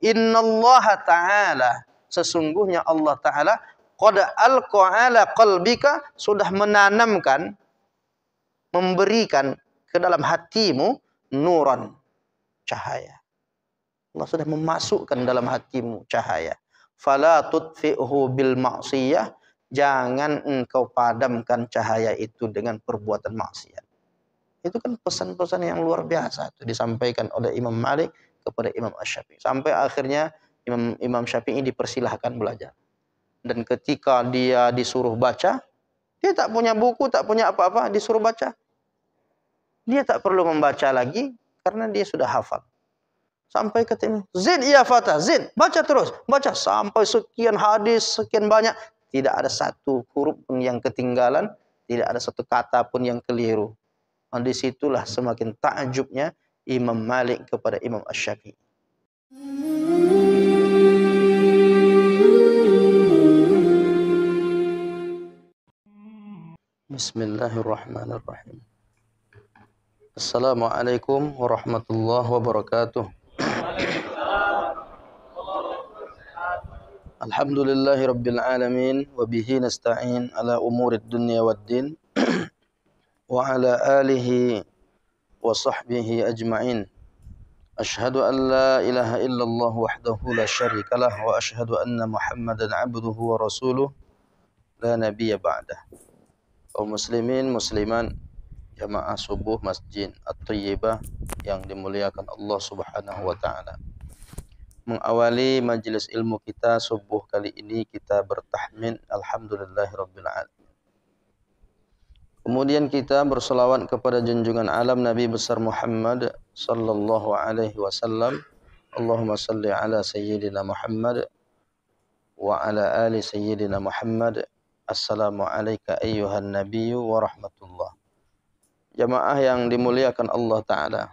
Innallaha ta'ala, sesungguhnya Allah Ta'ala qad alqa ala qalbika, sudah menanamkan, memberikan ke dalam hatimu nuran, cahaya. Allah sudah memasukkan dalam hatimu cahaya. Fala tudfi'hu bil ma'siyah, jangan engkau padamkan cahaya itu dengan perbuatan maksiat. Itu kan pesan-pesan yang luar biasa itu disampaikan oleh Imam Malik kepada Imam Asy-Syafi'i. Sampai akhirnya Imam Syafi'i dipersilahkan belajar. Dan ketika dia disuruh baca, dia tak punya buku, tak punya apa-apa, disuruh baca. Dia tak perlu membaca lagi karena dia sudah hafal. Sampai ketemu, zid ya fata, zid, baca terus, baca sampai sekian hadis, sekian banyak, tidak ada satu huruf pun yang ketinggalan, tidak ada satu kata pun yang keliru. Dan disitulah semakin takjubnya Imam Malik kepada Imam Asy-Syafi'i. Bismillahirrahmanirrahim. Assalamualaikum warahmatullahi wabarakatuh. Alhamdulillahi rabbil alamin, wa bihi nasta'in ala umurid dunya waddin, wa ala alihi wa sahbihi ajma'in. Ashhadu an la ilaha illallah wahdahu la syarikalah, wa ashhadu anna Muhammadan abduhu wa rasuluh la nabiyya ba'dah. Kaum muslimin musliman, jamaah subuh Masjid At-Thayyibah yang dimuliakan Allah Subhanahu wa taala. Mengawali majelis ilmu kita subuh kali ini, kita bertahmid alhamdulillahirabbil alamin. Kemudian kita berselawat kepada junjungan alam Nabi besar Muhammad sallallahu alaihi wasallam. Allahumma salli ala sayyidina Muhammad wa ala ali sayyidina Muhammad. Assalamu alayka ayyuhan nabiyyu wa rahmatullah. Jamaah yang dimuliakan Allah Ta'ala,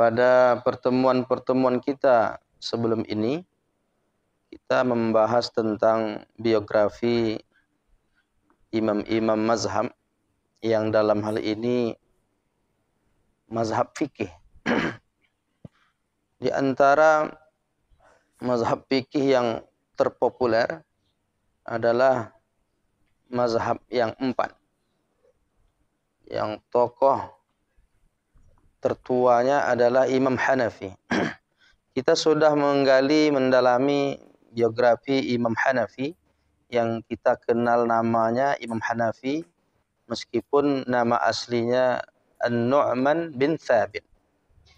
pada pertemuan-pertemuan kita sebelum ini, kita membahas tentang biografi imam-imam mazhab, yang dalam hal ini mazhab fikih. Di antara mazhab fikih yang terpopuler adalah mazhab yang 4. Yang tokoh tertuanya adalah Imam Hanafi. Kita sudah menggali, mendalami biografi Imam Hanafi, yang kita kenal namanya Imam Hanafi, meskipun nama aslinya An-Nu'man bin Thabit.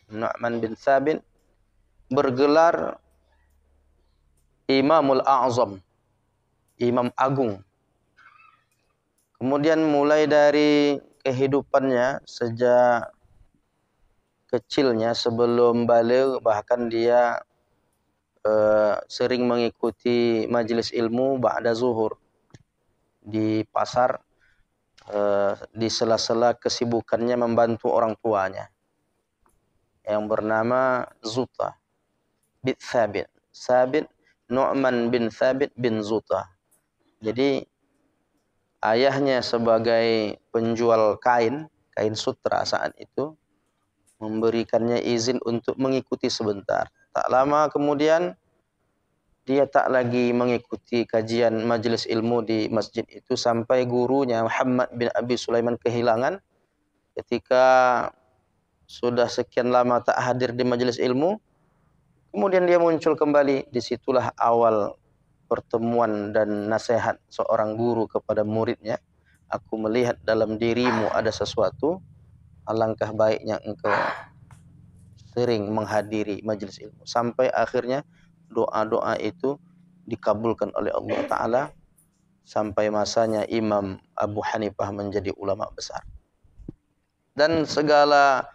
Nu'man bin Thabit bergelar Imamul A'zam, Imam Agung. Kemudian mulai dari kehidupannya sejak kecilnya, sebelum balik, bahkan dia sering mengikuti majelis ilmu ba'da zuhur di pasar, di sela-sela kesibukannya membantu orang tuanya yang bernama Zuta bin Thabit. Thabit Nu'man bin Thabit bin Zuta. Jadi ayahnya sebagai penjual kain sutra saat itu memberikannya izin untuk mengikuti sebentar. Tak lama kemudian dia tak lagi mengikuti kajian majelis ilmu di masjid itu, sampai gurunya Muhammad bin Abi Sulaiman kehilangan. Ketika sudah sekian lama tak hadir di majelis ilmu, kemudian dia muncul kembali. Disitulah awal pertemuan dan nasihat seorang guru kepada muridnya. Aku melihat dalam dirimu ada sesuatu, alangkah baiknya engkau sering menghadiri majelis ilmu. Sampai akhirnya doa-doa itu dikabulkan oleh Allah Ta'ala, sampai masanya Imam Abu Hanifah menjadi ulama besar. Dan segala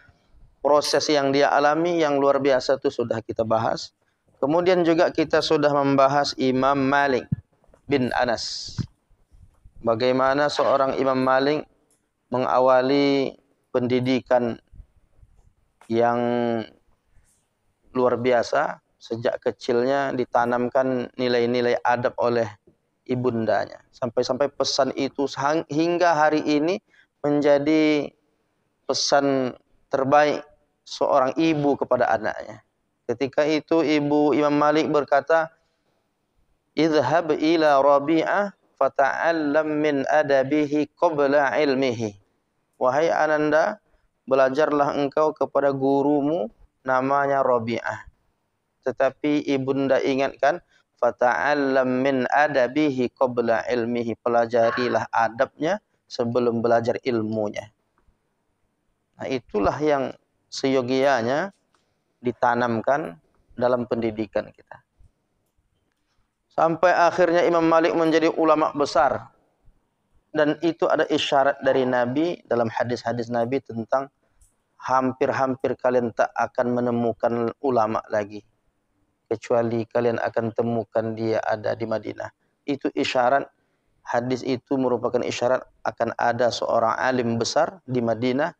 proses yang dia alami yang luar biasa itu sudah kita bahas. Kemudian juga kita sudah membahas Imam Malik bin Anas. Bagaimana seorang Imam Malik mengawali pendidikan yang luar biasa. Sejak kecilnya ditanamkan nilai-nilai adab oleh ibundanya. Sampai-sampai pesan itu hingga hari ini menjadi pesan terbaik seorang ibu kepada anaknya. Ketika itu ibu Imam Malik berkata, "Idhhab ila Rabi'ah fata'allam min adabihi qabla ilmihi." Wahai Ananda, belajarlah engkau kepada gurumu namanya Rabi'ah. Tetapi ibunda ingatkan, fata'allam min adabihi qabla ilmihi. Pelajarilah adabnya sebelum belajar ilmunya. Nah, itulah yang seyogianya ditanamkan dalam pendidikan kita. Sampai akhirnya Imam Malik menjadi ulama besar. Dan itu ada isyarat dari Nabi dalam hadis-hadis Nabi tentang hampir-hampir kalian tak akan menemukan ulama lagi. Kecuali kalian akan temukan dia ada di Madinah. Itu isyarat, hadis itu merupakan isyarat akan ada seorang alim besar di Madinah.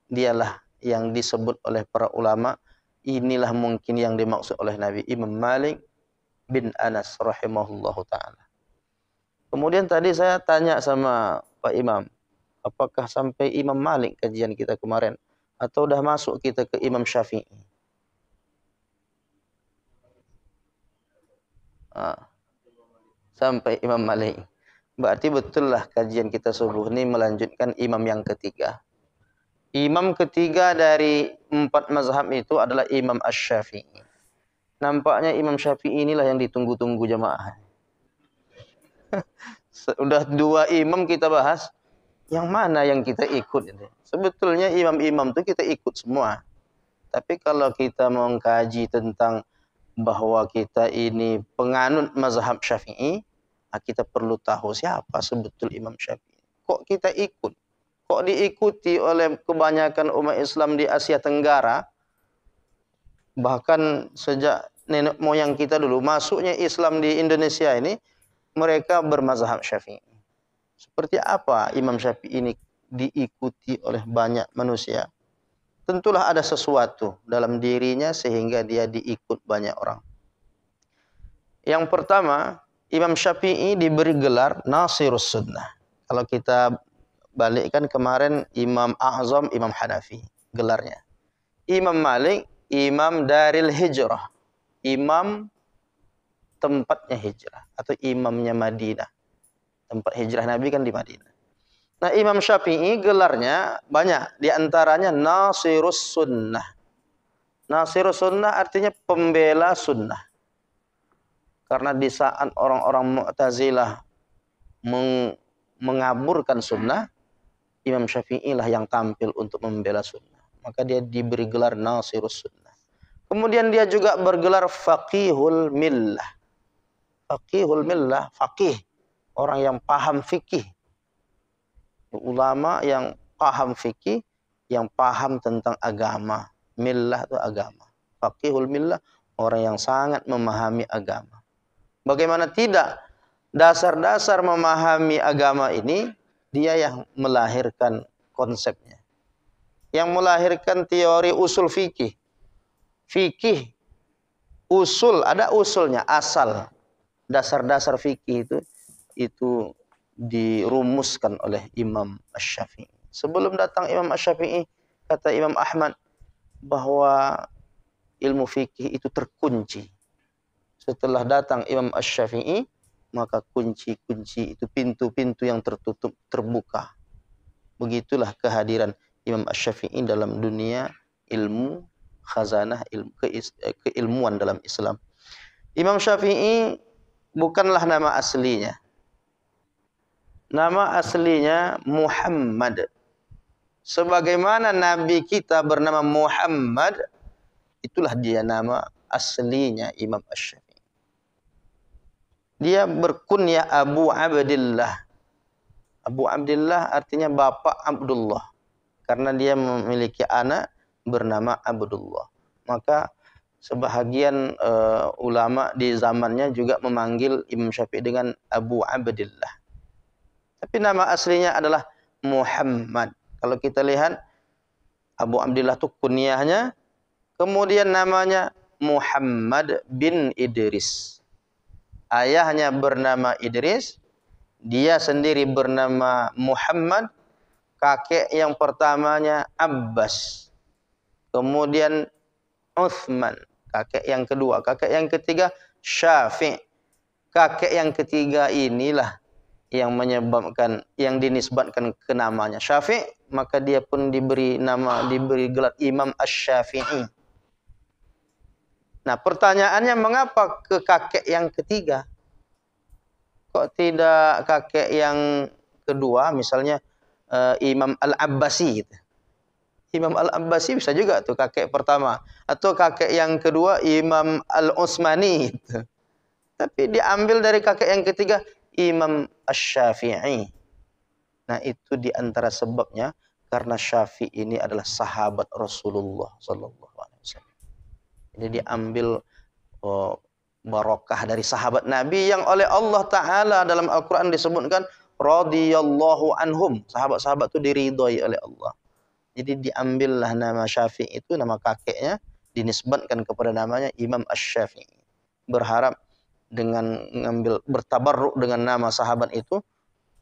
Dialah yang disebut oleh para ulama. Inilah mungkin yang dimaksud oleh Nabi, Imam Malik bin Anas rahimahullahu ta'ala. Kemudian tadi saya tanya sama Pak Imam, apakah sampai Imam Malik kajian kita kemarin? Atau udah masuk kita ke Imam Syafi'i? Sampai Imam Malik. Berarti betullah kajian kita subuh ini melanjutkan imam yang ketiga. Imam ketiga dari 4 mazhab itu adalah Imam Asy-Syafi'i. Nampaknya Imam Syafi'i inilah yang ditunggu-tunggu jamaah. Sudah 2 imam kita bahas, yang mana yang kita ikut ini? Sebetulnya imam-imam itu kita ikut semua. Tapi kalau kita mau mengkaji tentang bahwa kita ini penganut mazhab Syafi'i, kita perlu tahu siapa sebetul Imam Syafi'i. Kok kita ikut? Kok diikuti oleh kebanyakan umat Islam di Asia Tenggara? Bahkan sejak nenek moyang kita dulu, masuknya Islam di Indonesia ini, mereka bermazhab Syafi'i. Seperti apa Imam Syafi'i ini diikuti oleh banyak manusia? Tentulah ada sesuatu dalam dirinya sehingga dia diikut banyak orang. Yang pertama, Imam Syafi'i diberi gelar Nasirus Sunnah. Kalau kita balikkan kemarin Imam A'zam, Imam Hanafi, gelarnya. Imam Malik, Imam Daril Hijrah. Imam tempatnya hijrah atau imamnya Madinah. Tempat hijrah Nabi kan di Madinah. Nah, Imam Syafi'i gelarnya banyak, di antaranya Nasirus Sunnah. Nasirus Sunnah artinya pembela sunnah. Karena di saat orang-orang Mu'tazilah mengaburkan sunnah, Imam Syafi'i lah yang tampil untuk membela sunnah. Maka dia diberi gelar Nasirus Sunnah. Kemudian dia juga bergelar Faqihul Millah. Faqihul Millah, faqih, orang yang paham fikih. Ulama yang paham fikih, yang paham tentang agama. Millah itu agama. Faqihul Millah, orang yang sangat memahami agama. Bagaimana tidak? Dasar-dasar memahami agama ini, dia yang melahirkan konsepnya. Yang melahirkan teori usul fikih. Fikih, usul, ada usulnya, asal. Dasar-dasar fikih itu dirumuskan oleh Imam Asy-Syafi'i. Sebelum datang Imam Asy-Syafi'i, kata Imam Ahmad bahwa ilmu fikih itu terkunci. Setelah datang Imam Asy-Syafi'i, maka kunci-kunci itu, pintu-pintu yang tertutup terbuka. Begitulah kehadiran Imam Asy-Syafi'i dalam dunia ilmu, khazanah, keilmuan dalam Islam. Imam Syafi'i bukanlah nama aslinya. Nama aslinya Muhammad. Sebagaimana Nabi kita bernama Muhammad, itulah dia nama aslinya Imam Asy-Syafi'i. Dia berkunyah Abu Abdillah. Abu Abdillah artinya Bapak Abdullah. Karena dia memiliki anak bernama Abdullah. Maka sebahagian ulama di zamannya juga memanggil Imam Syafi'i dengan Abu Abdillah. Tapi nama aslinya adalah Muhammad. Kalau kita lihat, Abu Abdillah itu kunyahnya. Kemudian namanya Muhammad bin Idris. Ayahnya bernama Idris, dia sendiri bernama Muhammad, kakek yang pertamanya Abbas, kemudian Uthman, kakek yang kedua. Kakek yang ketiga Syafi'. Kakek yang ketiga inilah yang menyebabkan, yang dinisbatkan ke namanya Syafi', maka dia pun diberi gelar Imam Asy-Syafi'i. Nah, pertanyaannya mengapa ke kakek yang ketiga? Kok tidak kakek yang kedua, misalnya Imam Al-Abbasi gitu. Imam Al-Abbasi bisa juga tuh kakek pertama, atau kakek yang kedua Imam Al-Utsmani gitu. Tapi diambil dari kakek yang ketiga Imam Asy-Syafi'i. Nah, itu di antara sebabnya karena Syafi'i ini adalah sahabat Rasulullah sallallahu alaihi wasallam. Jadi diambil barokah dari sahabat Nabi yang oleh Allah Ta'ala dalam Al-Quran disebutkan radhiyallahu anhum. Sahabat-sahabat itu diridhoi oleh Allah. Jadi diambillah nama Syafi'i itu, nama kakeknya, dinisbatkan kepada namanya Imam Asy-Syafi'i. Berharap dengan bertabarruk dengan nama sahabat itu,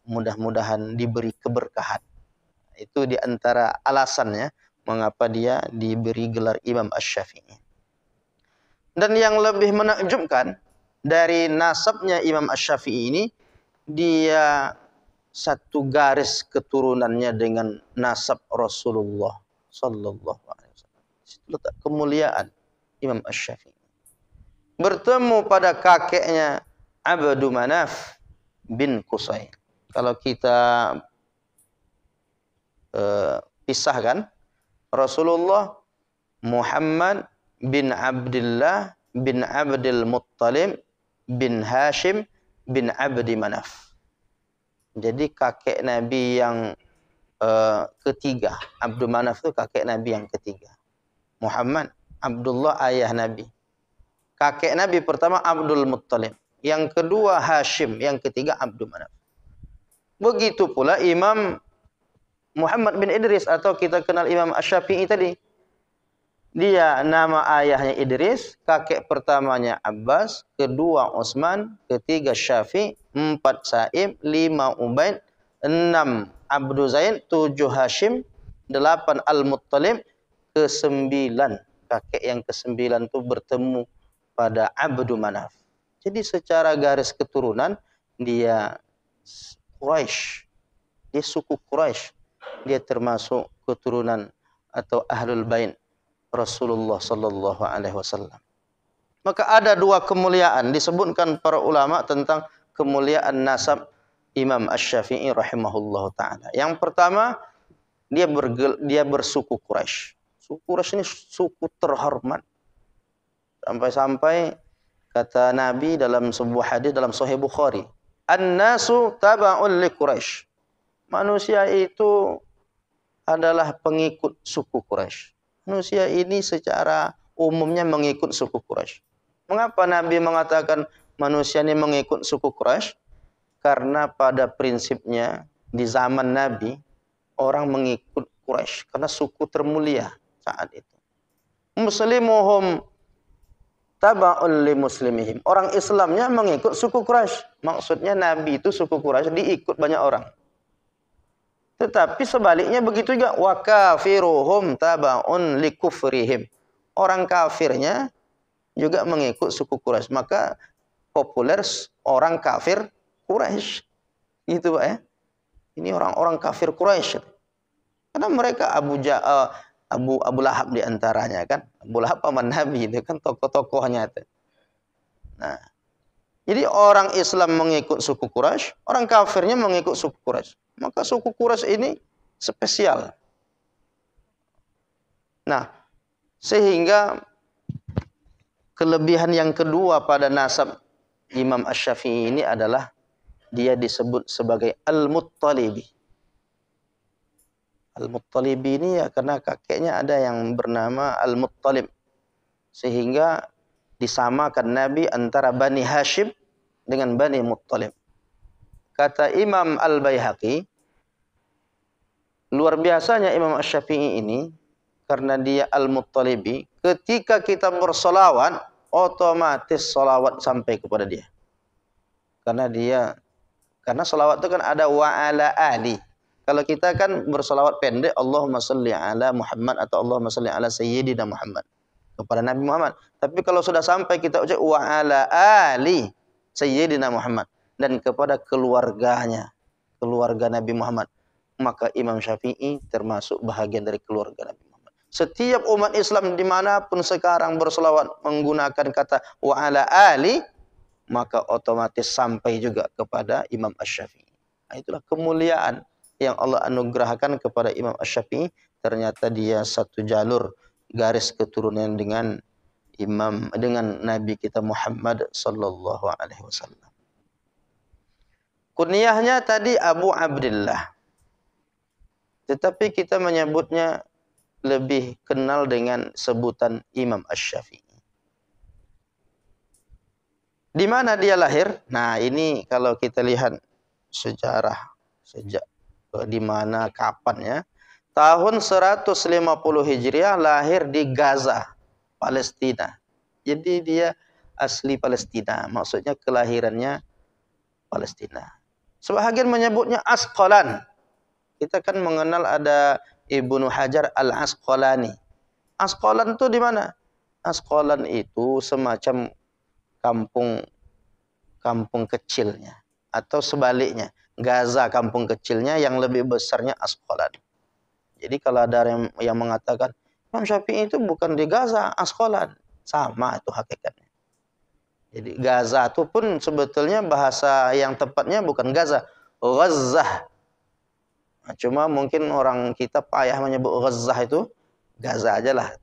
mudah-mudahan diberi keberkahan. Itu di antara alasannya mengapa dia diberi gelar Imam Asy-Syafi'i. Dan yang lebih menakjubkan dari nasabnya Imam Asy-Syafi'i ini, dia satu garis keturunannya dengan nasab Rasulullah sallallahu alaihi wasallam. Situ letak kemuliaan Imam Asy-Syafi'i. Bertemu pada kakeknya Abdu Manaf bin Qusay. Kalau kita pisahkan, Rasulullah Muhammad bin Abdullah bin Abdul Muttalib bin Hashim bin Abdi Manaf. Jadi kakek Nabi yang ketiga, Abdul Manaf itu kakek Nabi yang ketiga. Muhammad, Abdullah ayah Nabi. Kakek Nabi pertama Abdul Muttalib, yang kedua Hashim, yang ketiga Abdul Manaf. Begitu pula Imam Muhammad bin Idris atau kita kenal Imam Asy-Syafi'i tadi. Dia nama ayahnya Idris, kakek pertamanya Abbas, kedua Utsman, ketiga Syafi', 4 Sa'ib, 5 Ubaid, 6 Abdu Zain, 7 Hashim, 8 Al-Muttalib, ke-9 kakek yang ke-9 itu bertemu pada Abdu Manaf. Jadi secara garis keturunan dia Quraisy. Dia suku Quraisy. Dia termasuk keturunan atau Ahlul Bait Rasulullah sallallahu alaihi wasallam. Maka ada dua kemuliaan disebutkan para ulama tentang kemuliaan nasab Imam Asy-Syafi'i rahimahullahu taala. Yang pertama, dia bersuku Quraisy. Suku Quraisy ini suku terhormat. Sampai-sampai kata Nabi dalam sebuah hadis dalam Sahih Bukhari, "An-nasu taba'un li Quraisy." Manusia itu adalah pengikut suku Quraisy. Manusia ini secara umumnya mengikut suku Quraisy. Mengapa Nabi mengatakan manusia ini mengikut suku Quraisy? Karena pada prinsipnya di zaman Nabi orang mengikut Quraisy karena suku termulia saat itu. Muslimuhum taba'un li muslimihim. Orang Islamnya mengikut suku Quraisy. Maksudnya Nabi itu suku Quraisy diikut banyak orang. Tetapi sebaliknya begitu juga, wa kafiruhum taba'un li kufrihim. Orang kafirnya juga mengikut suku Quraisy. Maka populer orang kafir Quraisy. Gitu Pak ya. Ini orang-orang kafir Quraisy. Karena mereka Abu Lahab di antaranya kan. Abu Lahab paman Nabi itu kan tokoh-tokohnya itu. Nah, jadi orang Islam mengikut suku Quraisy, orang kafirnya mengikut suku Quraisy. Maka suku Quraisy ini spesial. Nah, sehingga kelebihan yang kedua pada nasab Imam Asy-Syafi'i ini adalah dia disebut sebagai Al-Muttalibi. Al-Muttalibi ini ya karena kakeknya ada yang bernama Al-Muttalib. Sehingga disamakan Nabi antara Bani Hashim dengan Bani Muttalib. Kata Imam Al-Baihaqi, luar biasanya Imam Asy-Syafi'i ini, karena dia Al-Muttalibi, ketika kita bersolawat, otomatis solawat sampai kepada dia. Karena solawat itu kan ada wa ala ali. Kalau kita kan bersolawat pendek, Allahumma salli ala Muhammad atau Allahumma salli ala Sayyidina Muhammad. kepada Nabi Muhammad. Tapi kalau sudah sampai kita ucap wa ala ali Sayyidina Muhammad dan kepada keluarganya, keluarga Nabi Muhammad, maka Imam Syafi'i termasuk bahagian dari keluarga Nabi Muhammad. Setiap umat Islam dimanapun sekarang berselawat menggunakan kata wa ala ali, maka otomatis sampai juga kepada Imam Asy-Syafi'i. Nah, itulah kemuliaan yang Allah anugerahkan kepada Imam Asy-Syafi'i. Ternyata dia satu jalur garis keturunan dengan Nabi kita Muhammad sallallahu alaihi wasallam. Kunyahnya tadi Abu Abdullah. Tetapi kita menyebutnya lebih kenal dengan sebutan Imam Asy-Syafi'i. Di mana dia lahir? Nah, ini kalau kita lihat sejarah sejak di mana kapan ya. Tahun 150 Hijriah lahir di Gaza, Palestina. Jadi dia asli Palestina, maksudnya kelahirannya Palestina. Sebahagian menyebutnya Asqalan. Kita kan mengenal ada Ibnu Hajar Al-Asqalani. Asqalan itu di mana? Asqalan itu semacam kampung kecilnya, atau sebaliknya, Gaza kampung kecilnya yang lebih besarnya Asqalan. Jadi kalau ada yang mengatakan Imam Syafi'i itu bukan di Gaza, Asqalan, sama itu hakikatnya. Jadi Gaza itu pun sebetulnya bahasa yang tepatnya bukan Gaza, Ghazzah. Nah, cuma mungkin orang kita payah menyebut Ghazzah itu, Gaza aja lah.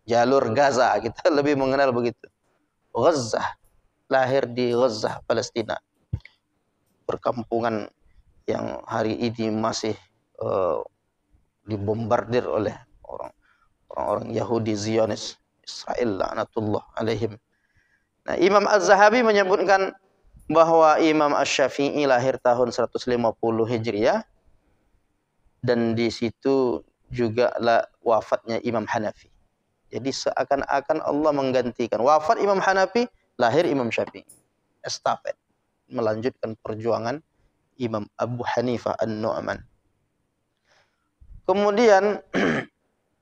Jalur Gaza, kita lebih mengenal begitu. Ghazzah, lahir di Ghazzah, Palestina. Perkampungan yang hari ini masih dibombardir oleh orang-orang Yahudi Zionis Israel laknatullah alaihim. Nah, Imam Az-Zahabi menyebutkan bahwa Imam Asy-Syafi'i lahir tahun 150 Hijriah dan di situ juga wafatnya Imam Hanafi. Jadi seakan-akan Allah menggantikan wafat Imam Hanafi, lahir Imam Syafi'i. Estafet melanjutkan perjuangan Imam Abu Hanifah An-Nu'man. Kemudian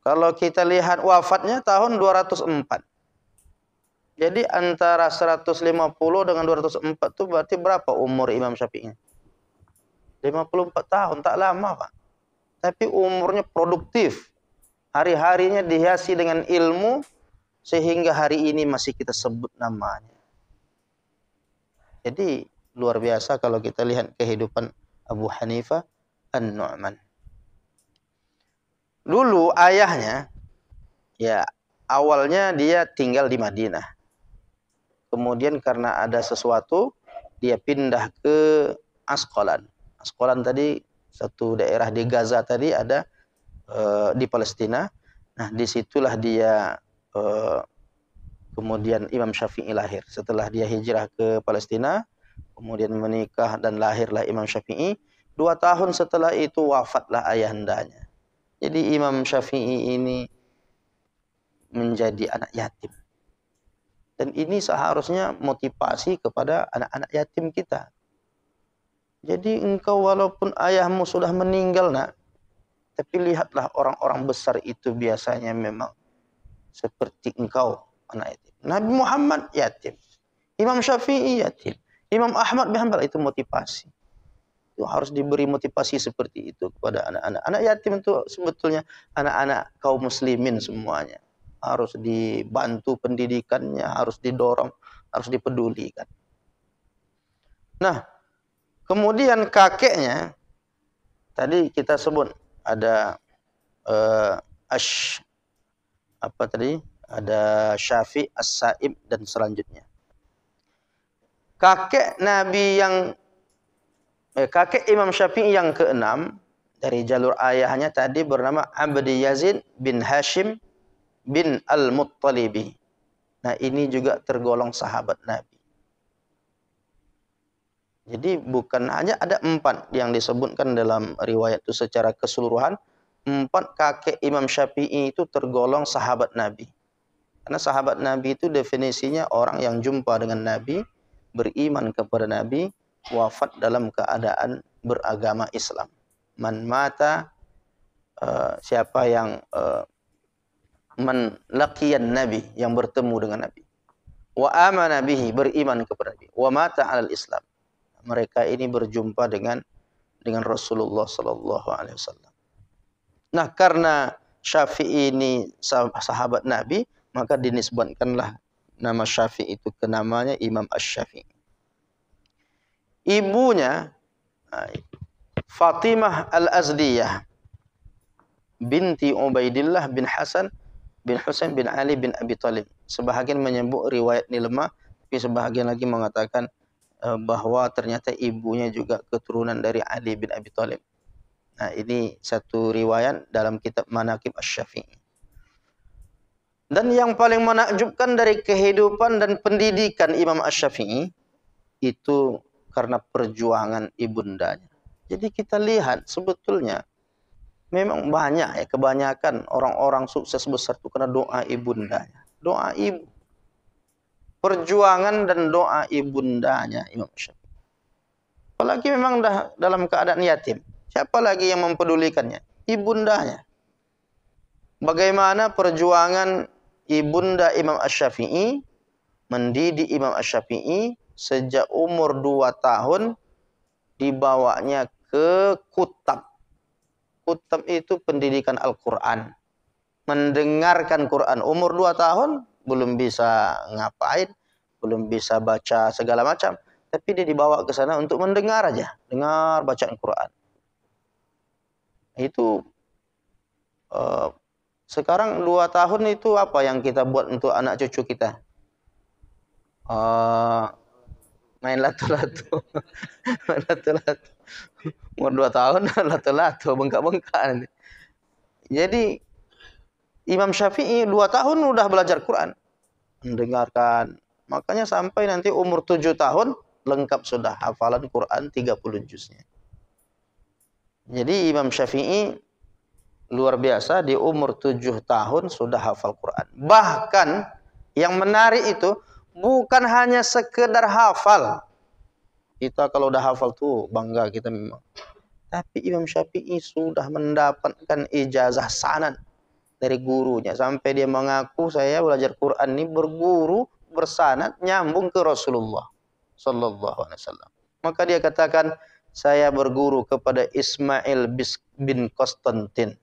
kalau kita lihat wafatnya tahun 204. Jadi antara 150 dengan 204 itu berarti berapa umur Imam Syafi'i? 54 tahun, tak lama Pak. Tapi umurnya produktif. Hari-harinya dihiasi dengan ilmu sehingga hari ini masih kita sebut namanya. Jadi luar biasa kalau kita lihat kehidupan Abu Hanifah An-Nu'man. Dulu ayahnya, ya awalnya dia tinggal di Madinah. Kemudian karena ada sesuatu, dia pindah ke Asqalan. Asqalan tadi satu daerah di Gaza tadi ada di Palestina. Nah, disitulah dia kemudian Imam Syafi'i lahir. Setelah dia hijrah ke Palestina, kemudian menikah dan lahirlah Imam Syafi'i. 2 tahun setelah itu wafatlah ayahandanya. Jadi Imam Syafi'i ini menjadi anak yatim. Dan ini seharusnya motivasi kepada anak-anak yatim kita. Jadi engkau walaupun ayahmu sudah meninggal nak, tapi lihatlah orang-orang besar itu biasanya memang seperti engkau anak yatim. Nabi Muhammad yatim. Imam Syafi'i yatim. Imam Ahmad bin Hanbal itu motivasi. Itu harus diberi motivasi seperti itu kepada anak-anak. Anak yatim itu sebetulnya anak-anak kaum muslimin semuanya. Harus dibantu pendidikannya, harus didorong, harus dipedulikan. Nah, kemudian kakeknya, tadi kita sebut ada ada Syafi', As-Sa'ib dan selanjutnya. Kakek Imam Syafi'i yang ke-6 dari jalur ayahnya tadi bernama Abdi Yazid bin Hashim bin Al-Muttalibi. Nah, ini juga tergolong sahabat Nabi. Jadi bukan hanya ada 4 yang disebutkan dalam riwayat itu secara keseluruhan. 4 kakek Imam Syafi'i itu tergolong sahabat Nabi. Karena sahabat Nabi itu definisinya orang yang jumpa dengan Nabi, beriman kepada Nabi, wafat dalam keadaan beragama Islam. Man mata, siapa yang man laqiyan nabi, yang bertemu dengan nabi, wa amana bihi, beriman kepada nabi, wa mata 'alal Islam. Mereka ini berjumpa dengan Rasulullah sallallahu alaihi wasallam. Nah, karena Syafi'i ini sahabat Nabi, maka dinisbatkanlah nama Syafi'i itu ke namanya Imam Asy-Syafi'i. Ibunya Fatimah Al-Azdiyah binti Ubaidillah bin Hasan bin Husain bin Ali bin Abi Thalib. Sebahagian menyebut riwayat ini lemah, tapi sebahagian lagi mengatakan bahwa ternyata ibunya juga keturunan dari Ali bin Abi Thalib. Nah, ini satu riwayat dalam kitab Manaqib Asy-Syafi'i. Dan yang paling menakjubkan dari kehidupan dan pendidikan Imam Asy-Syafi'i itu karena perjuangan ibundanya. Jadi kita lihat sebetulnya memang banyak ya, kebanyakan orang-orang sukses besar itu karena doa ibundanya. Doa ibu. Perjuangan dan doa ibundanya Imam Asy-Syafi'i. Apalagi memang dah dalam keadaan yatim. Siapa lagi yang mempedulikannya? Ibundanya. Bagaimana perjuangan ibunda Imam Asy-Syafi'i mendidik Imam Asy-Syafi'i sejak umur 2 tahun dibawanya ke Kutab. Kutab itu pendidikan Al-Quran. Mendengarkan Quran. Umur 2 tahun belum bisa ngapain, belum bisa baca segala macam. Tapi dia dibawa ke sana untuk mendengar aja. Dengar bacaan Quran. Itu sekarang 2 tahun itu apa yang kita buat untuk anak cucu kita? Main lato-lato. Main lato-lato. Umur 2 tahun lato-lato, bengkak-bengkak. Jadi Imam Syafi'i 2 tahun udah belajar Quran. Mendengarkan. Makanya sampai nanti umur 7 tahun lengkap sudah hafalan Quran 30 juznya. Jadi Imam Syafi'i luar biasa, di umur 7 tahun sudah hafal Quran. Bahkan yang menarik itu bukan hanya sekedar hafal. Kita kalau udah hafal tuh bangga kita memang. Tapi Imam Syafi'i sudah mendapatkan ijazah sanad dari gurunya. Sampai dia mengaku, saya belajar Quran ini berguru, bersanad, nyambung ke Rasulullah sallallahu alaihi wasallam. Maka dia katakan, saya berguru kepada Ismail bin Konstantin.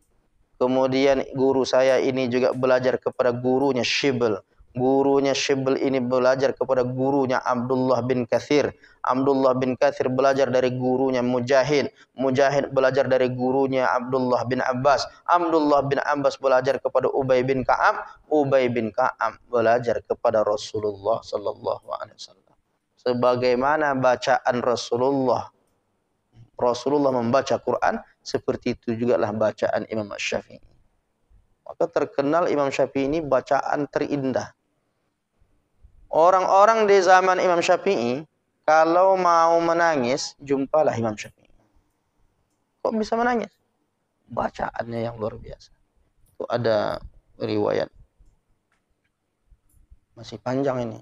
Kemudian guru saya ini juga belajar kepada gurunya Shibl. Gurunya Shibl ini belajar kepada gurunya Abdullah bin Katsir. Abdullah bin Katsir belajar dari gurunya Mujahid. Mujahid belajar dari gurunya Abdullah bin Abbas. Abdullah bin Abbas belajar kepada Ubay bin Ka'ab. Ubay bin Ka'ab belajar kepada Rasulullah sallallahu alaihi wasallam. Sebagaimana bacaan Rasulullah membaca Quran, seperti itu jugalah bacaan Imam Asy-Syafi'i. Maka terkenal Imam Syafi'i ini bacaan terindah. Orang-orang di zaman Imam Syafi'i, kalau mau menangis, jumpalah Imam Syafi'i. Kok bisa menangis? Bacaannya yang luar biasa. Itu ada riwayat. Masih panjang ini.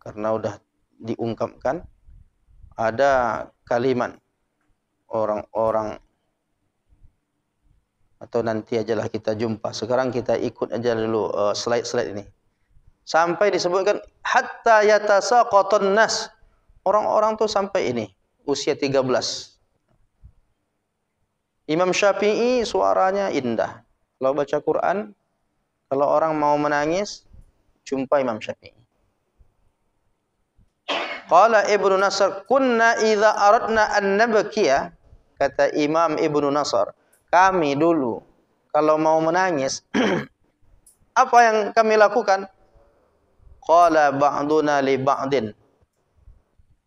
Karena udah diungkapkan. Ada kalimat orang-orang, atau nanti ajalah kita jumpa. Sekarang kita ikut aja dulu slide-slide ini. Sampai disebutkan hatta yatasaqatun nas. Orang-orang tuh sampai ini, usia 13. Imam Syafi'i suaranya indah. Kalau baca Quran, kalau orang mau menangis, jumpa Imam Syafi'i. Qala Ibnu Nasr, kunna idza aradna an nabkiya, kata Imam Ibnu Nasr, kami dulu kalau mau menangis apa yang kami lakukan? Qala ba'duna li ba'din,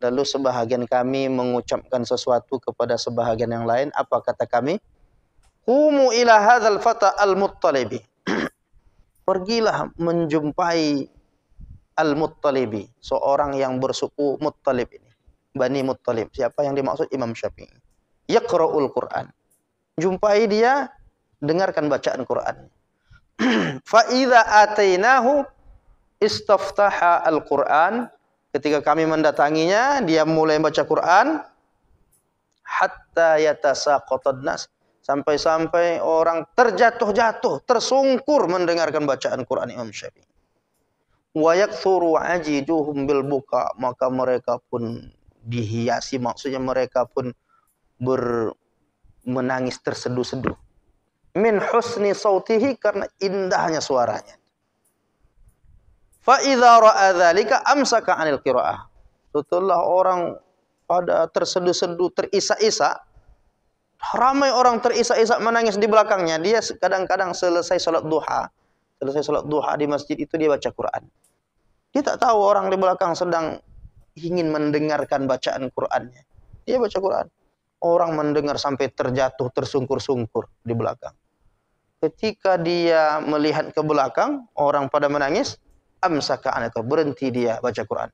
lalu sebahagian kami mengucapkan sesuatu kepada sebahagian yang lain. Apa kata kami? Qumu ila hadzal fata al-Muttalibi, pergilah menjumpai Al-Muttalibi, seorang yang bersuku Muttalib ini. Bani Muttalib. Siapa yang dimaksud? Imam Syafi'i. Yaqra'ul Quran. Jumpai dia, dengarkan bacaan Quran. Fa idza atainahu istaftaha al-Quran. Ketika kami mendatanginya, dia mulai baca Quran hatta yatasaqatan nas, Sampai-sampai orang terjatuh-jatuh, tersungkur mendengarkan bacaan Quran Imam Syafi'i. Wa yakthuru ajiduhum bil buka, maka mereka pun dihiasi, maksudnya mereka pun menangis terseduh-seduh. Min husni sautihi, karena indahnya suaranya. Fa idza ra'a dzalika amsaka 'anil qiraah. Setelah orang pada terseduh-seduh, terisak-isak, ramai orang terisak-isak menangis di belakangnya. Dia kadang-kadang selesai salat duha di masjid itu dia baca Quran. Dia tak tahu orang di belakang sedang ingin mendengarkan bacaan Qurannya. Dia baca Quran. Orang mendengar sampai terjatuh, tersungkur-sungkur di belakang. Ketika dia melihat ke belakang, orang pada menangis, amsaka anaka, berhenti dia baca Quran.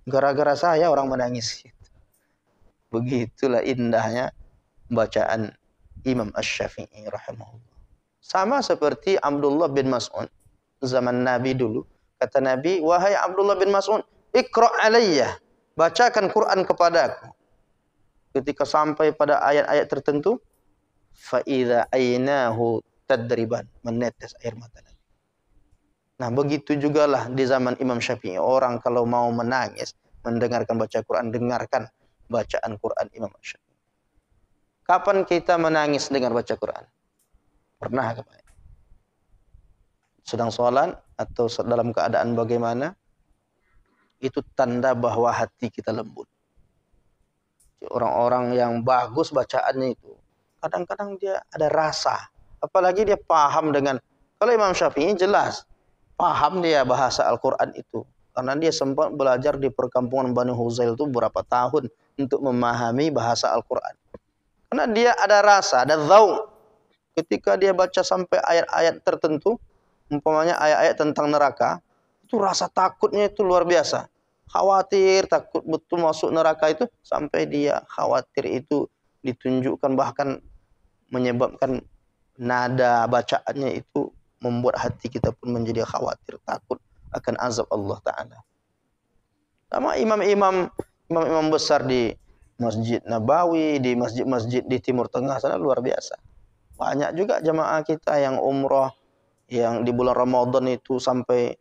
Gara-gara saya orang menangis. Begitulah indahnya bacaan Imam Asy-Syafi'i rahimahullah. Sama seperti Abdullah bin Mas'ud zaman Nabi dulu. Kata Nabi, wahai Abdullah bin Mas'ud, iqra' alayya, bacakan Quran kepadaku. Ketika sampai pada ayat-ayat tertentu, fa idza aynahu tadriban, menetes air mata Nabi. Nah, begitu jugalah di zaman Imam Syafi'i, orang kalau mau menangis mendengarkan baca Quran, dengarkan bacaan Quran Imam Syafi'i. Kapan kita menangis dengar baca Quran? Pernah kapan? Sedang sholat atau dalam keadaan bagaimana? Itu tanda bahwa hati kita lembut. Orang-orang yang bagus bacaannya itu, kadang-kadang dia ada rasa. Apalagi dia paham dengan, kalau Imam Syafi'i jelas, paham dia bahasa Al-Quran itu. Karena dia sempat belajar di perkampungan Bani Huzail itu berapa tahun untuk memahami bahasa Al-Quran. Karena dia ada rasa, ada dzauq. Ketika dia baca sampai ayat-ayat tertentu, umpamanya ayat-ayat tentang neraka, itu rasa takutnya itu luar biasa. Khawatir, takut betul masuk neraka itu, sampai dia khawatir itu ditunjukkan, bahkan menyebabkan nada bacaannya itu membuat hati kita pun menjadi khawatir, takut akan azab Allah Ta'ala. Sama imam-imam besar di Masjid Nabawi, di masjid-masjid di Timur Tengah sana luar biasa. Banyak juga jamaah kita yang umrah, yang di bulan Ramadan itu sampai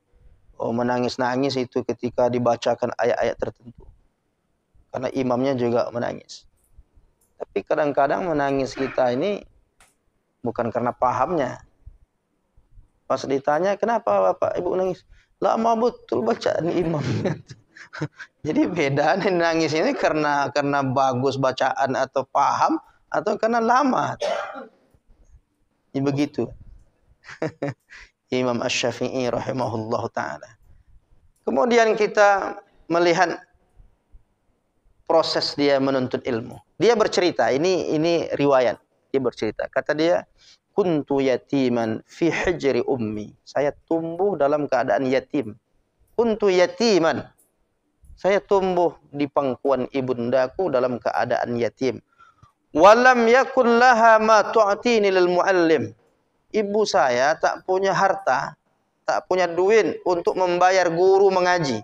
menangis-nangis itu ketika dibacakan ayat-ayat tertentu. Karena imamnya juga menangis. Tapi kadang-kadang menangis kita ini bukan karena pahamnya. Pas ditanya, kenapa Bapak Ibu nangis? Lama betul bacaan imam. Jadi beda nih, nangis ini karena bagus bacaan atau paham, atau karena lama. Jadi begitu. Imam Asy-Syafi'i rahimahullah ta'ala. Kemudian kita melihat proses dia menuntut ilmu. Dia bercerita, ini riwayat. Dia bercerita, kata dia, kuntu yatiman fi hijri ummi. Saya tumbuh dalam keadaan yatim. Kuntu yatiman. Saya tumbuh di pangkuan ibundaku dalam keadaan yatim. Walam yakun laha ma tu'tini lil muallim. Ibu saya tak punya harta, tak punya duit untuk membayar guru mengaji.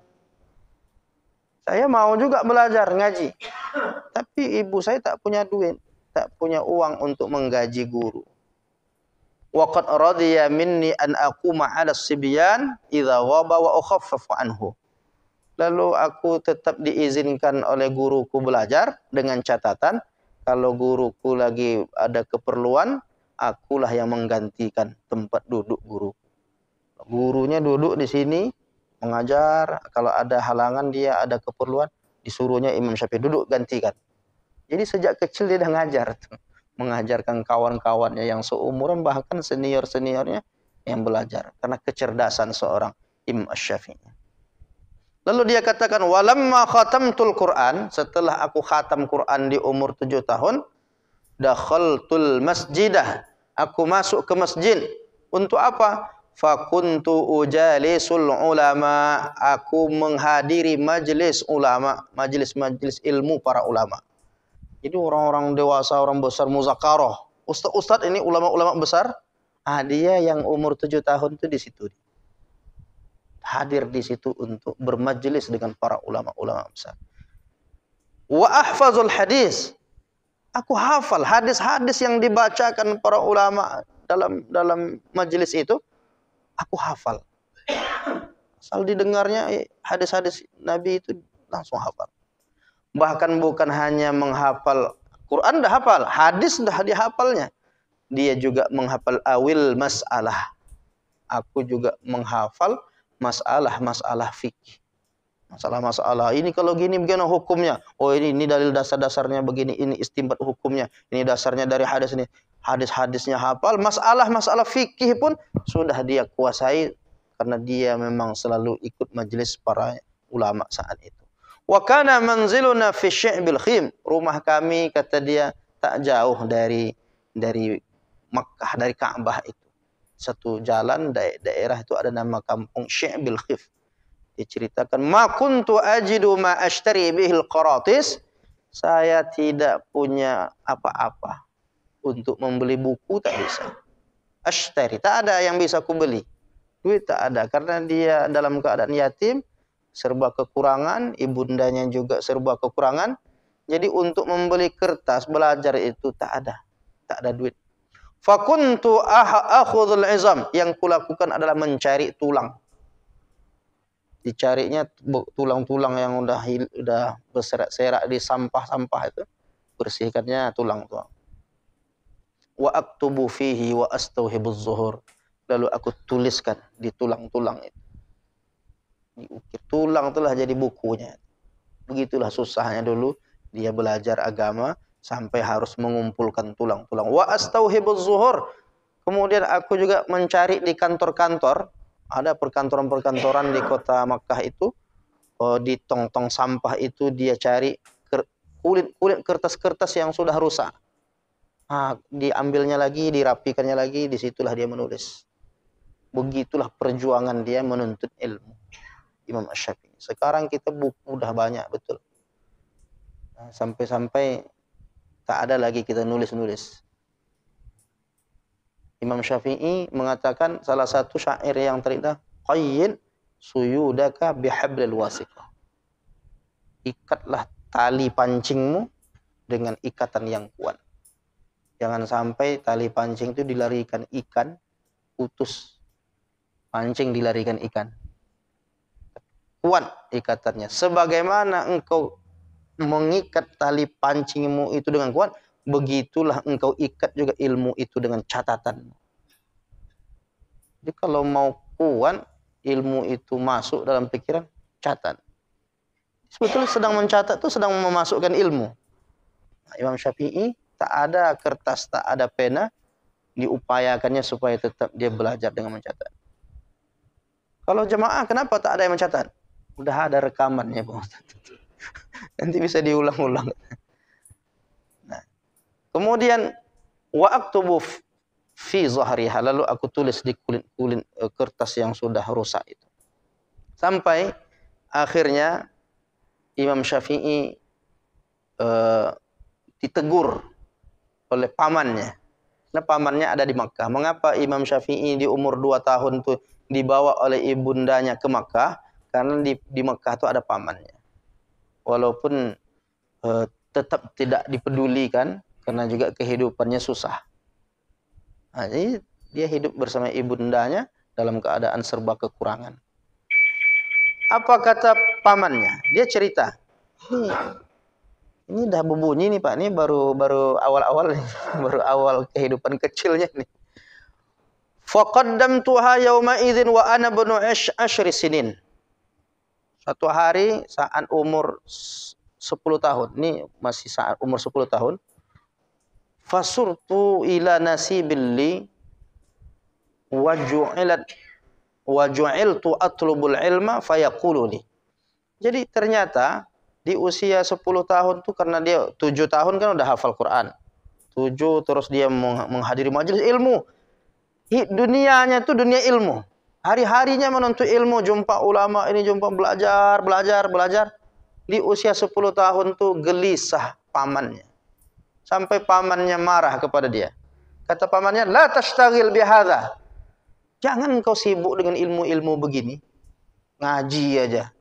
Saya mau juga belajar ngaji, tapi ibu saya tak punya duit, tak punya uang untuk menggaji guru. Wa qad radiya minni an aquma 'ala as-sibyan idza ghaba wa ukhaffafu anhu. Lalu aku tetap diizinkan oleh guruku belajar dengan catatan, kalau guruku lagi ada keperluan, akulah yang menggantikan tempat duduk guru. Gurunya duduk di sini mengajar, kalau ada halangan dia ada keperluan, disuruhnya Imam Syafi'i duduk gantikan. Jadi sejak kecil dia dah ngajar tuh, mengajarkan kawan-kawannya yang seumuran, bahkan senior-seniornya yang belajar karena kecerdasan seorang Imam Asy-Syafi'i. Lalu dia katakan, walamma khatamtul Quran, setelah aku khatam Quran di umur 7 tahun, dakhaltul masjidah, aku masuk ke masjid. Untuk apa? Fakuntu ujalisul ulama, aku menghadiri majlis ulama, majlis-majlis ilmu para ulama. Jadi orang-orang dewasa, orang besar muzakarah. Ustaz-ustaz ini ulama-ulama besar, dia yang umur 7 tahun itu di situ. Hadir di situ untuk bermajlis dengan para ulama-ulama besar. Wa ahfazul hadis, Aku hafal hadis-hadis yang dibacakan para ulama dalam majelis itu, aku hafal. Asal didengarnya hadis-hadis Nabi itu langsung hafal. Bahkan bukan hanya menghafal Quran, dah hafal, hadis dah dihafalnya. Dia juga menghafal awil masalah. Aku juga menghafal masalah fikih. Masalah-masalah ini kalau gini bagaimana hukumnya? Oh ini dalil dasar-dasarnya begini, ini istinbat hukumnya. Ini dasarnya dari hadis ini. Hadis-hadisnya hafal, masalah fikih pun sudah dia kuasai karena dia memang selalu ikut majelis para ulama saat itu. Wa kana manziluna fi Syi'bil Khim. Rumah kami kata dia tak jauh dari Makkah, dari Ka'bah itu. Satu jalan daerah itu ada nama kampung Syi'bil Khim. Diceritakan, ma kuntu ajidu ma ashtari bihil qaratis. Saya tidak punya apa-apa untuk membeli buku, tak bisa. Ashtari, tak ada yang bisa ku beli. Duit tak ada karena dia dalam keadaan yatim, serba kekurangan, ibundanya juga serba kekurangan. Jadi untuk membeli kertas belajar itu tak ada duit. Fakuntu akhudhul izam, yang kulakukan adalah mencari tulang. Dicarinya tulang-tulang yang udah berserak-serak di sampah-sampah itu, bersihkannya tulang-tulang. Wa aktubu fihi wa astauhibuz zuhur. Lalu aku tuliskan di tulang-tulang itu. Diukir tulang itulah jadi bukunya. Begitulah susahnya dulu dia belajar agama sampai harus mengumpulkan tulang-tulang. Wa astauhibuz zuhur. Kemudian aku juga mencari di kantor-kantor. Ada perkantoran-perkantoran di kota Makkah itu, di tong-tong sampah itu dia cari kulit kertas-kertas yang sudah rusak. Diambilnya lagi, dirapikannya lagi, disitulah dia menulis. Begitulah perjuangan dia menuntut ilmu. Imam Asy-Syafi'i. Sekarang kita buku udah banyak betul. Sampai-sampai tak ada lagi kita nulis-nulis. Imam Syafi'i mengatakan salah satu syair yang terindah, qayyid suyudaka bihablil wasiqah. Ikatlah tali pancingmu dengan ikatan yang kuat. Jangan sampai tali pancing itu dilarikan ikan, putus. Pancing dilarikan ikan. Kuat ikatannya. Sebagaimana engkau mengikat tali pancingmu itu dengan kuat, begitulah engkau ikat juga ilmu itu dengan catatan. Jadi kalau mau kuat, ilmu itu masuk dalam pikiran, catat. Sebetulnya sedang mencatat itu sedang memasukkan ilmu. Imam Syafi'i tak ada kertas, tak ada pena, diupayakannya supaya tetap dia belajar dengan mencatat. Kalau jemaah kenapa tak ada yang mencatat? Udah ada rekamannya, Pak Ustaz. Nanti bisa diulang-ulang. Kemudian wa aktubu fi zahriha, lalu aku tulis di kulit-kulit kertas yang sudah rusak itu. Sampai akhirnya Imam Syafi'i ditegur oleh pamannya. Nah, pamannya ada di Makkah. Mengapa Imam Syafi'i di umur 2 tahun tuh dibawa oleh ibundanya ke Makkah? Karena di Makkah itu ada pamannya. Walaupun tetap tidak dipedulikan, karena juga kehidupannya susah. Jadi dia hidup bersama ibundanya dalam keadaan serba kekurangan. Apa kata pamannya? Dia cerita, ini dah berbunyi nih Pak, ini baru awal-awal nih, baru awal kehidupan kecilnya nih. Faqaddamtuha yauma idzin wa ana ibnu 10 sinin. Suatu hari saat umur 10 tahun, ini masih saat umur 10 tahun. Fasurtu ila nasibilli wa ju'iltu atlubul ilma fayaquluni. Jadi ternyata di usia 10 tahun tuh, karena dia 7 tahun kan udah hafal Quran. 7 terus dia menghadiri majelis ilmu. Dunianya tuh dunia ilmu. Hari-harinya menuntut ilmu, jumpa ulama ini, jumpa belajar. Di usia 10 tahun tuh gelisah pamannya. Sampai pamannya marah kepada dia. Kata pamannya, la tashtagil bihadza. Jangan kau sibuk dengan ilmu-ilmu begini. Ngaji aja.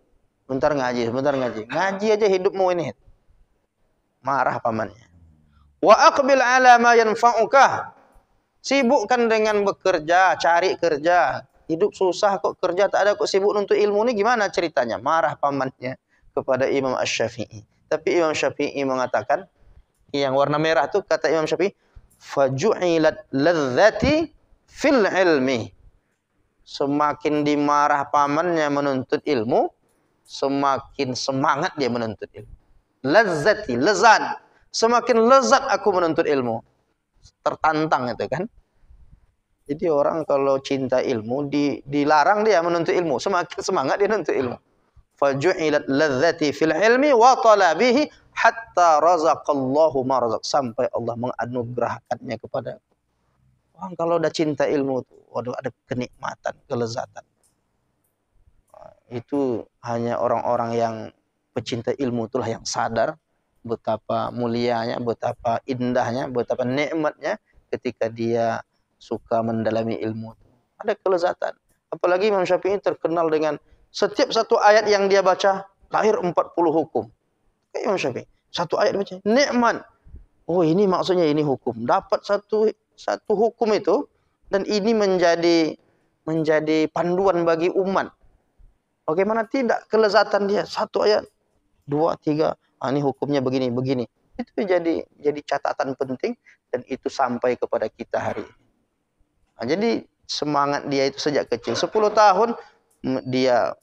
Bentar ngaji. Ngaji aja hidupmu ini. Marah pamannya. Wa aqbil ala ma yanfa'uka. Sibukkan dengan bekerja, cari kerja. Hidup susah kok, kerja tak ada kok, sibuk untuk ilmu ini gimana ceritanya? Marah pamannya kepada Imam Asy-Syafi'i. Tapi Imam Syafi'i mengatakan, yang warna merah itu kata Imam Syafi'i, faju'ilat ladzati fil ilmi. Semakin dimarah pamannya menuntut ilmu, semakin semangat dia menuntut ilmu. Ladzati, lezat. Semakin lezat aku menuntut ilmu. Tertantang itu kan. Jadi orang kalau cinta ilmu dilarang dia menuntut ilmu, semakin semangat dia menuntut ilmu. Faju'ilat ladzati fil ilmi wa talabihi hatta razaqallahu ma razaq, sampai Allah menganugerahkannya kepada orang. Kalau udah cinta ilmu tuh, waduh, ada kenikmatan, kelezatan. Itu hanya orang-orang yang pecinta ilmu itulah yang sadar betapa mulianya, betapa indahnya, betapa nikmatnya ketika dia suka mendalami ilmu. Ada kelezatan. Apalagi Imam Syafi'i terkenal dengan setiap satu ayat yang dia baca lahir 40 hukum. Kayak Imam Syafi'i, satu ayat baca nikmat. Oh, ini maksudnya ini hukum. Dapat satu hukum itu, dan ini menjadi panduan bagi umat. Bagaimana tidak kelezatan dia, satu ayat, dua, tiga, ini hukumnya begini, begini. Itu jadi catatan penting, dan itu sampai kepada kita hari ini. Nah, jadi semangat dia itu sejak kecil. 10 tahun dia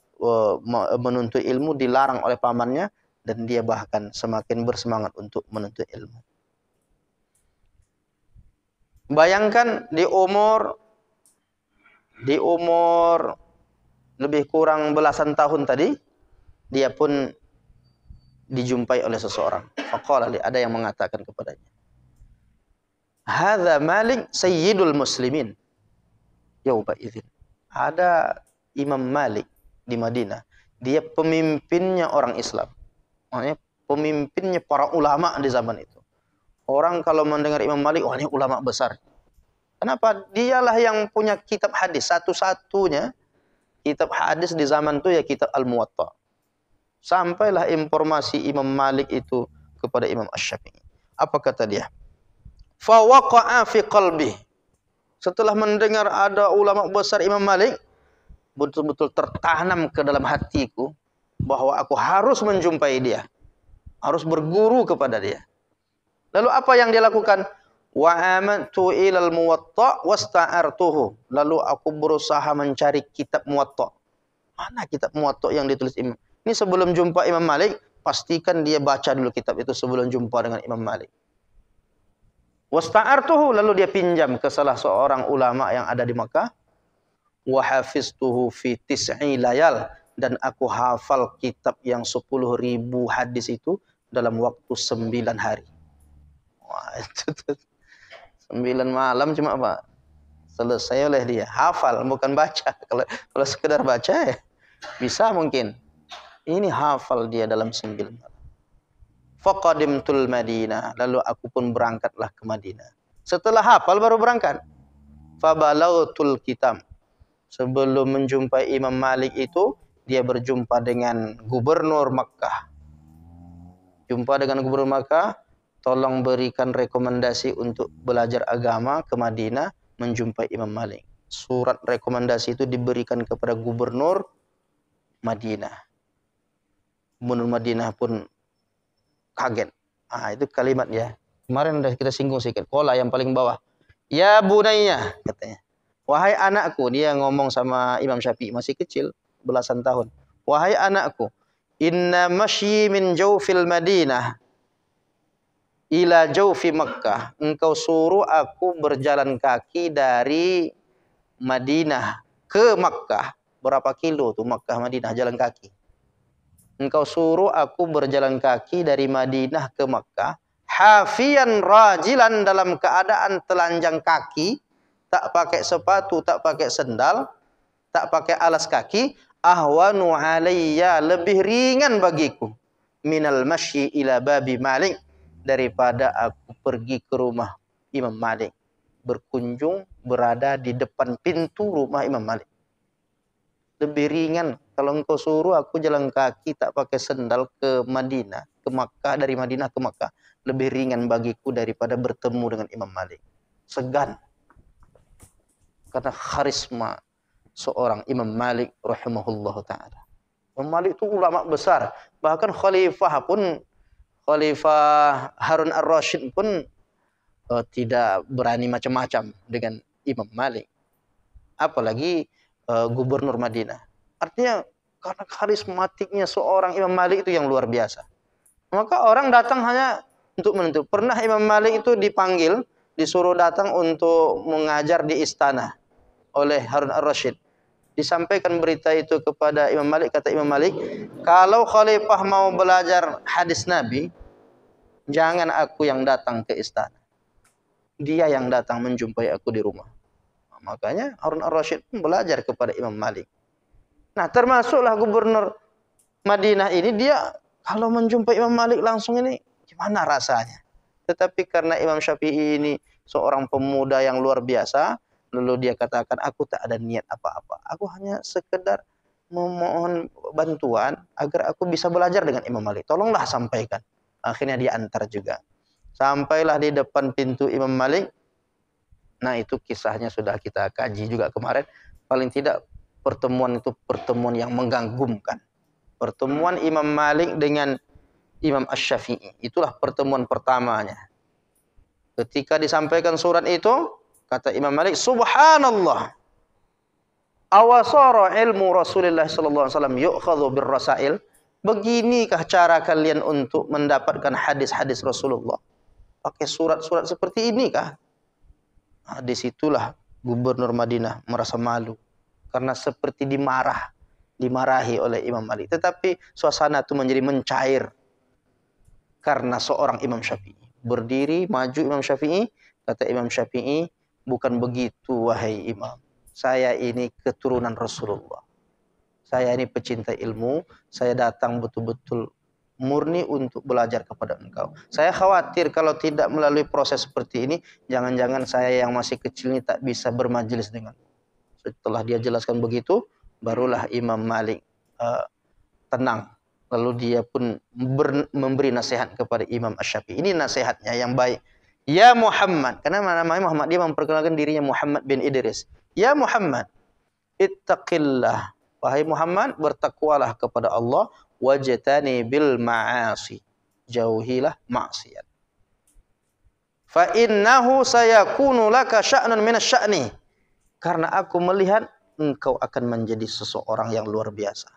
menuntut ilmu, dilarang oleh pamannya, dan dia bahkan semakin bersemangat untuk menuntut ilmu. Bayangkan di umur lebih kurang belasan tahun tadi, dia pun dijumpai oleh seseorang. Faqala, ada yang mengatakan kepadanya, hadza Malik sayyidul muslimin yauma idzin. Ada Imam Malik di Madinah, dia pemimpinnya orang Islam. Maknanya pemimpinnya para ulama di zaman itu. Orang kalau mendengar Imam Malik, wah, ini ulama besar. Kenapa? Dialah yang punya kitab hadis. Satu-satunya kitab hadis di zaman itu ya kitab Al-Muwatta. Sampailah informasi Imam Malik itu kepada Imam Asy-Syafi'i. Apa kata dia? Fa waqa'a fi qalbi. Setelah mendengar ada ulama besar Imam Malik, betul-betul tertanam ke dalam hatiku bahwa aku harus menjumpai dia, harus berguru kepada dia. Lalu apa yang dia lakukan? Wa amantu ilal Muwatta wasta'artuhu. Lalu aku berusaha mencari kitab Muwatta. Mana kitab Muwatta yang ditulis Imam? Ini sebelum jumpa Imam Malik, pastikan dia baca dulu kitab itu sebelum jumpa dengan Imam Malik. Wasta'artuhu, lalu dia pinjam ke salah seorang ulama yang ada di Makkah. Wa hafiztuhu fi tis'i layal, dan aku hafal kitab yang 10.000 hadis itu dalam waktu 9 hari. Wah, itu 9 malam cuma apa? Selesai oleh dia. Hafal, bukan baca. Kalau sekedar baca ya bisa mungkin. Ini hafal dia dalam 9 malam. Faqadimtul Madinah, lalu aku pun berangkatlah ke Madinah. Setelah hafal baru berangkat. Fabalautul kitab. Sebelum menjumpai Imam Malik itu, dia berjumpa dengan gubernur Makkah. Jumpa dengan gubernur Makkah, tolong berikan rekomendasi untuk belajar agama ke Madinah, menjumpai Imam Malik. Surat rekomendasi itu diberikan kepada gubernur Madinah. Gubernur Madinah pun kaget. Itu kalimat ya. Kemarin sudah kita singgung sedikit. Qala yang paling bawah. Ya bunayya, katanya. Wahai anakku, dia ngomong sama Imam Syafi'i, masih kecil, belasan tahun. Wahai anakku, inna masyi min jawfil Madinah ila jawfi Makkah. Engkau suruh aku berjalan kaki dari Madinah ke Makkah. Berapa kilo tuh Makkah Madinah jalan kaki? Engkau suruh aku berjalan kaki dari Madinah ke Makkah, hafian rajilan, dalam keadaan telanjang kaki, tak pakai sepatu, tak pakai sendal, tak pakai alas kaki, ahwanu alayya, lebih ringan bagiku, minal masyi ila babi Malik, daripada aku pergi ke rumah Imam Malik, berkunjung, berada di depan pintu rumah Imam Malik. Lebih ringan kalau engkau suruh aku jalan kaki tak pakai sendal ke Madinah, ke Makkah, dari Madinah ke Makkah, lebih ringan bagiku daripada bertemu dengan Imam Malik. Segan. Karena karisma seorang Imam Malik rahimahullahu ta'ala. Imam Malik itu ulama besar. Bahkan Khalifah Harun ar-Rasyid pun tidak berani macam-macam dengan Imam Malik. Apalagi gubernur Madinah. Artinya karena karismatiknya seorang Imam Malik itu yang luar biasa. Maka orang datang hanya untuk menuntut. Pernah Imam Malik itu dipanggil, disuruh datang untuk mengajar di istana oleh Harun ar-Rasyid. Disampaikan berita itu kepada Imam Malik, kata Imam Malik, kalau khalifah mau belajar hadis Nabi, jangan aku yang datang ke istana. Dia yang datang menjumpai aku di rumah. Nah, makanya Harun ar-Rasyid pun belajar kepada Imam Malik. Nah, termasuklah gubernur Madinah ini, dia kalau menjumpai Imam Malik langsung ini gimana rasanya. Tetapi karena Imam Syafi'i ini seorang pemuda yang luar biasa, lalu dia katakan, aku tak ada niat apa-apa. Aku hanya sekedar memohon bantuan agar aku bisa belajar dengan Imam Malik. Tolonglah sampaikan. Akhirnya dia antar juga. Sampailah di depan pintu Imam Malik. Nah, itu kisahnya sudah kita kaji juga kemarin. Paling tidak pertemuan itu pertemuan yang mengganggukan. Pertemuan Imam Malik dengan Imam Asy-Syafi'i. Itulah pertemuan pertamanya. Ketika disampaikan surat itu, kata Imam Malik, subhanallah. Awasara ilmu Rasulullah sallallahu alaihi wasallam yu'khadhu birrasail. Beginikah cara kalian untuk mendapatkan hadis-hadis Rasulullah? Pakai surat-surat seperti ini kah? Nah, disitulah gubernur Madinah merasa malu. Karena seperti dimarahi oleh Imam Malik. Tetapi suasana itu menjadi mencair. Karena seorang Imam Syafi'i. Berdiri, maju Imam Syafi'i. Kata Imam Syafi'i, bukan begitu wahai Imam. Saya ini keturunan Rasulullah. Saya ini pecinta ilmu. Saya datang betul-betul murni untuk belajar kepada engkau. Saya khawatir kalau tidak melalui proses seperti ini, jangan-jangan saya yang masih kecil ini tak bisa bermajelis dengan. Setelah dia jelaskan begitu, barulah Imam Malik tenang. Lalu dia pun memberi nasihat kepada Imam Asy-Syafi'i. Ini nasihatnya yang baik. Ya Muhammad, karena namanya Muhammad, dia memperkenalkan dirinya Muhammad bin Idris. Ya Muhammad, ittaqillah. Wahai Muhammad, bertakwalah kepada Allah, wajtani bil ma'asi. Jauhilah maksiat. Fa innahu sayakunu laka sya'nun minasya'ni. Karena aku melihat engkau akan menjadi seseorang yang luar biasa.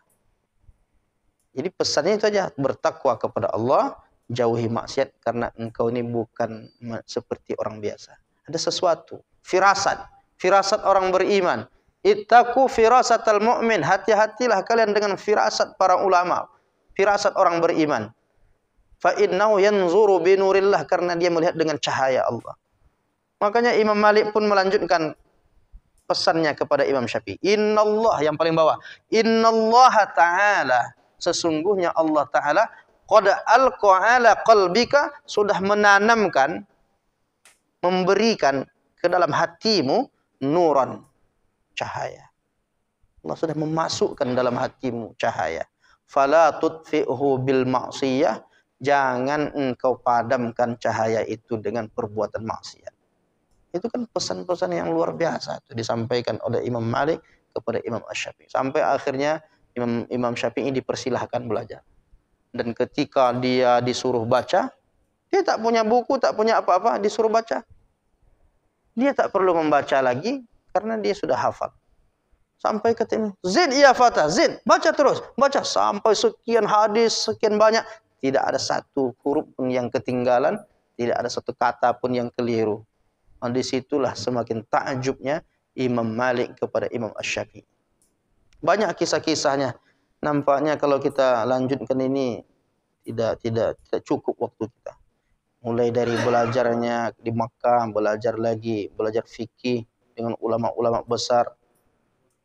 Jadi pesannya itu aja, bertakwa kepada Allah, jauhi maksiat karena engkau ini bukan seperti orang biasa. Ada sesuatu, firasat orang beriman. Ittaqu firasatal mu'min, hati-hatilah kalian dengan firasat para ulama, firasat orang beriman. Fa innahu yanzuru bi nurillah, karena dia melihat dengan cahaya Allah. Makanya Imam Malik pun melanjutkan pesannya kepada Imam Syafi'i. Innallah, yang paling bawah. Innallaha ta'ala, sesungguhnya Allah Ta'ala qad alqa ala qalbika, sudah menanamkan, memberikan ke dalam hatimu nuran, cahaya. Allah sudah memasukkan dalam hatimu cahaya. Fala tudfi'hu bil ma'siyah, jangan engkau padamkan cahaya itu dengan perbuatan maksiat. Itu kan pesan-pesan yang luar biasa itu disampaikan oleh Imam Malik kepada Imam Asy-Syafi'i. Sampai akhirnya Imam Syafi'i dipersilahkan belajar. Dan ketika dia disuruh baca, dia tak punya buku, tak punya apa-apa, disuruh baca. Dia tak perlu membaca lagi karena dia sudah hafal. Sampai ketemu, zid ya fata, zid, baca terus, baca sampai sekian hadis, sekian banyak, tidak ada satu huruf pun yang ketinggalan, tidak ada satu kata pun yang keliru. Dan disitulah semakin takjubnya Imam Malik kepada Imam Asy-Syafi'i. Banyak kisah-kisahnya. Nampaknya kalau kita lanjutkan ini tidak cukup waktu kita. Mulai dari belajarnya di Makkah, belajar lagi, belajar fikih dengan ulama-ulama besar,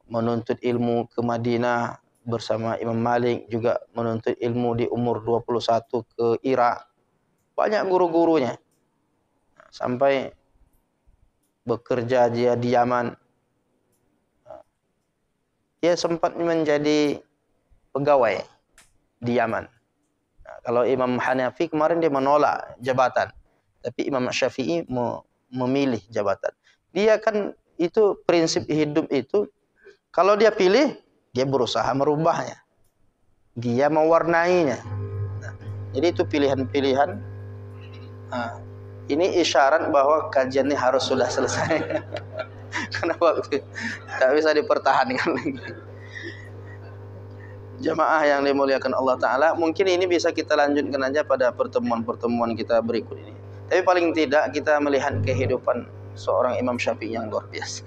menuntut ilmu ke Madinah bersama Imam Malik, juga menuntut ilmu di umur 21 ke Irak. Banyak guru-gurunya. Sampai bekerja dia di Yaman. Dia sempat menjadi pegawai di Yaman. Nah, kalau Imam Hanafi kemarin dia menolak jabatan, tapi Imam Syafi'i memilih jabatan. Dia kan itu prinsip hidup itu, kalau dia pilih, dia berusaha merubahnya. Dia mewarnainya. Nah, jadi itu pilihan-pilihan. Nah, ini isyarat bahwa kajian ini harus sudah selesai. Karena waktu tak bisa dipertahankan lagi. Jamaah yang dimuliakan Allah Ta'ala, mungkin ini bisa kita lanjutkan aja pada pertemuan-pertemuan kita berikut ini. Tapi paling tidak kita melihat kehidupan seorang Imam Syafi'i yang luar biasa.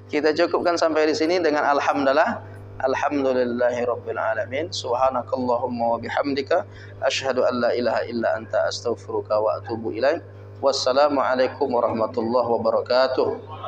Kita cukupkan sampai di sini dengan alhamdulillah. Alhamdulillahirabbil alamin. Subhanakallahumma wa bihamdika asyhadu an la ilaha illa anta astaghfiruka wa atubu ilaik. Wassalamualaikum warahmatullahi wabarakatuh.